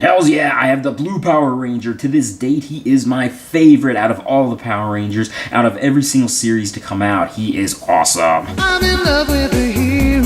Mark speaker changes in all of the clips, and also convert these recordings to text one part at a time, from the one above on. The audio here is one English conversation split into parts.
Speaker 1: Hells yeah, I have the Blue Power Ranger. To this date, he is my favorite out of all the Power Rangers, out of every single series to come out. He is awesome.
Speaker 2: I'm in love with a hero.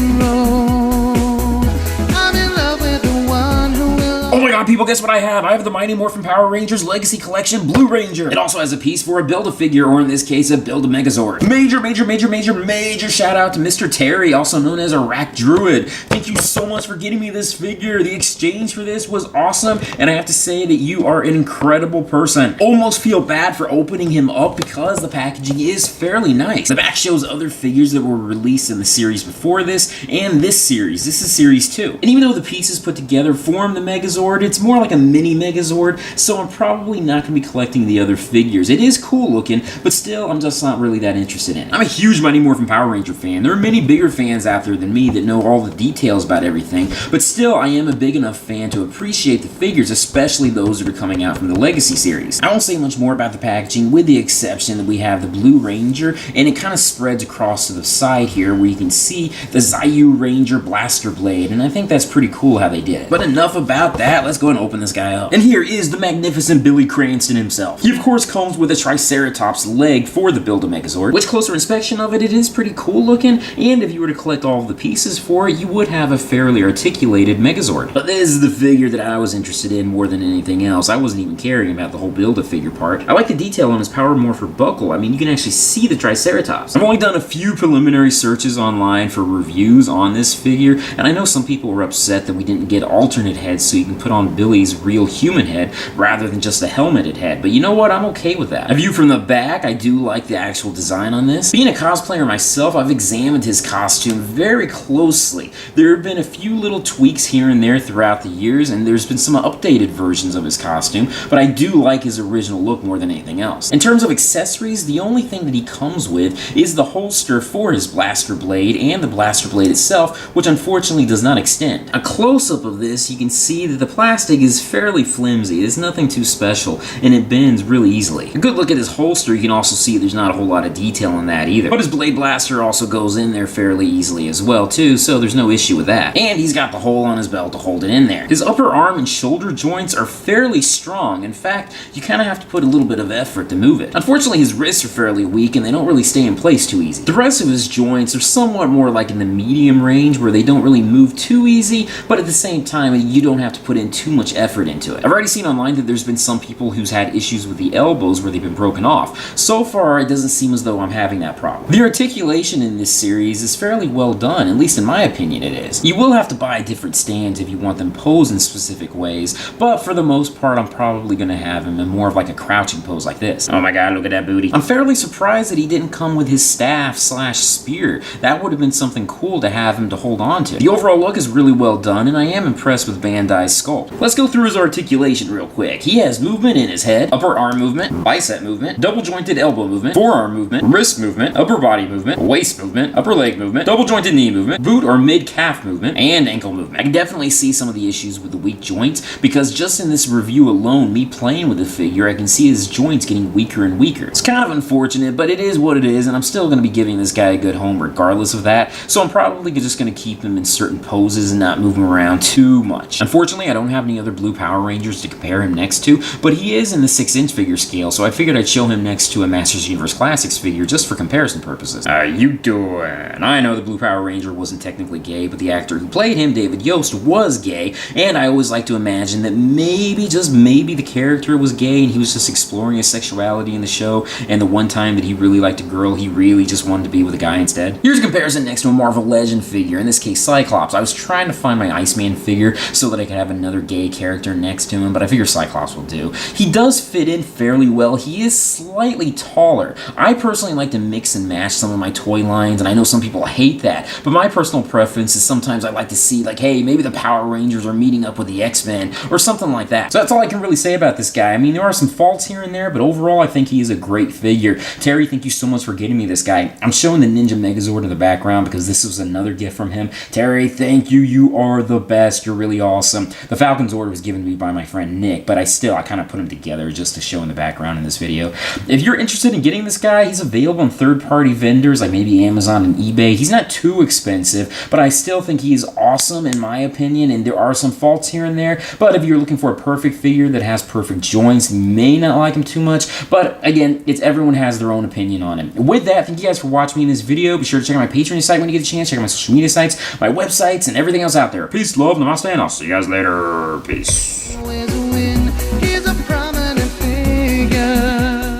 Speaker 2: I'm in love with the one who will...
Speaker 1: Oh my god, people, guess what I have? I have the Mighty Morphin Power Rangers Legacy Collection Blue Ranger. It also has a piece for a Build-A-Figure, or in this case, a Build-A-Megazord. Major shout out to Mr. Terry, also known as a Rack Druid. Thank you so much for getting me this figure. The exchange for this was awesome, and I have to say that you are an incredible person. Almost feel bad for opening him up because the packaging is fairly nice. The back shows other figures that were released in the series before this, and this series. This is Series 2. And even though the pieces put together form the Megazord, it's more like a mini Megazord, so I'm probably not going to be collecting the other figures. It is cool looking, but still, I'm just not really that interested in it. I'm a huge Mighty Morphin Power Ranger fan. There are many bigger fans out there than me that know all the details about everything, but still, I am a big enough fan to appreciate the figures, especially those that are coming out from the Legacy series. I won't say much more about the packaging, with the exception that we have the Blue Ranger, and it kind of spreads across to the side here, where you can see the Zayu Ranger Blaster Blade, and I think that's pretty cool how they did it. But enough about that, let's go and open this guy up. And here is the magnificent Billy Cranston himself. He of course comes with a Triceratops leg for the Build-A-Megazord, which closer inspection of it, it is pretty cool looking, and if you were to collect all of the pieces for it, you would have a fairly articulated Megazord. But this is the figure that I was interested in more than anything else. I wasn't even caring about the whole Build-A-Figure part. I like the detail on his Power Morpher buckle. I mean, you can actually see the Triceratops. I've only done a few preliminary searches online for reviews on this figure, and I know some people were upset that we didn't get alternate heads so you can put on Billy's real human head rather than just a helmeted head, but you know what? I'm okay with that. A view from the back, I do like the actual design on this. Being a cosplayer myself, I've examined his costume very closely. There have been a few little tweaks here and there throughout the years, and there's been some updated versions of his costume, but I do like his original look more than anything else. In terms of accessories, the only thing that he comes with is the holster for his blaster blade and the blaster blade itself, which unfortunately does not extend. A close-up of this, you can see that the plastic is fairly flimsy. It's nothing too special, and it bends really easily. A good look at his holster, you can also see there's not a whole lot of detail on that either. But his blade blaster also goes in there fairly easily as well too, so there's no issue with that. And he's got the hole on his belt to hold it in there. His upper arm and shoulder joints are fairly strong. In fact, you kind of have to put a little bit of effort to move it. Unfortunately, his wrists are fairly weak and they don't really stay in place too easy. The rest of his joints are somewhat more like in the medium range where they don't really move too easy, but at the same time, you don't have to put in too much effort into it. I've already seen online that there's been some people who's had issues with the elbows where they've been broken off. So far, it doesn't seem as though I'm having that problem. The articulation in this series is fairly well done, at least in my opinion it is. You will have to buy different stands if you want them posed in specific ways, but for the most part, I'm probably going to have him in more of like a crouching pose like this. Oh my god, look at that booty. I'm fairly surprised that he didn't come with his staff slash spear. That would have been something cool to have him to hold on to. The overall look is really well done, and I am impressed with Bandai's sculpt. Let's go through his articulation real quick. He has movement in his head, upper arm movement, bicep movement, double jointed elbow movement, forearm movement, wrist movement, upper body movement, waist movement, upper leg movement, double jointed knee movement, boot or mid calf movement, and ankle movement. I can definitely see some of the issues with the weak joints because just in this review alone, me playing with the figure, I can see his joints getting weaker and weaker. It's kind of unfortunate, but it is what it is, and I'm still going to be giving this guy a good home regardless of that, so I'm probably just going to keep him in certain poses and not move him around too much. Unfortunately, I don't have any other blue Power Rangers to compare him next to, but he is in the 6-inch figure scale, so I figured I'd show him next to a Masters Universe Classics figure just for comparison purposes. How you doing? I know the blue Power Ranger wasn't technically gay, but the actor who played him, David Yost, was gay, and I always like to imagine that maybe, just maybe, the character was gay and he was just exploring his sexuality in the show, and the one time that he really liked a girl, he really just wanted to be with a guy instead. Here's a comparison next to a Marvel Legend figure, in this case Cyclops. I was trying to find my Iceman figure so that I could have another gay character next to him, but I figure Cyclops will do. He does fit in fairly well. He is slightly taller. I personally like to mix and match some of my toy lines, and I know some people hate that, but my personal preference is sometimes I like to see, like, hey, maybe the Power Rangers are meeting up with the X-Men, or something like that. So that's all I can really say about this guy. I mean, there are some faults here and there, but overall I think he is a great figure. Terry, thank you so much for getting me this guy. I'm showing the Ninja Megazord in the background because this was another gift from him. Terry, thank you. You are the best. You're really awesome. The Falcon one's order was given to me by my friend Nick, but I kind of put them together just to show in the background in this video. If you're interested in getting this guy, he's available on third-party vendors like maybe Amazon and eBay. He's not too expensive, but I still think he's awesome in my opinion, and there are some faults here and there. But if you're looking for a perfect figure that has perfect joints, you may not like him too much. But again, everyone has their own opinion on him. With that, thank you guys for watching me in this video. Be sure to check out my Patreon site when you get a chance. Check out my social media sites, my websites, and everything else out there. Peace, love, namaste, and I'll see you guys later. Peace.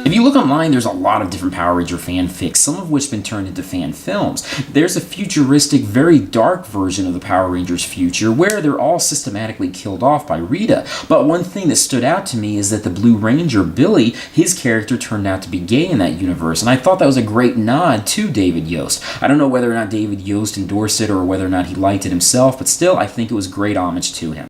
Speaker 1: If you look online, there's a lot of different Power Ranger fanfics, some of which have been turned into fan films. There's a futuristic, very dark version of the Power Rangers' future where they're all systematically killed off by Rita. But one thing that stood out to me is that the Blue Ranger, Billy, his character turned out to be gay in that universe, and I thought that was a great nod to David Yost. I don't know whether or not David Yost endorsed it or whether or not he liked it himself, but still, I think it was great homage to him.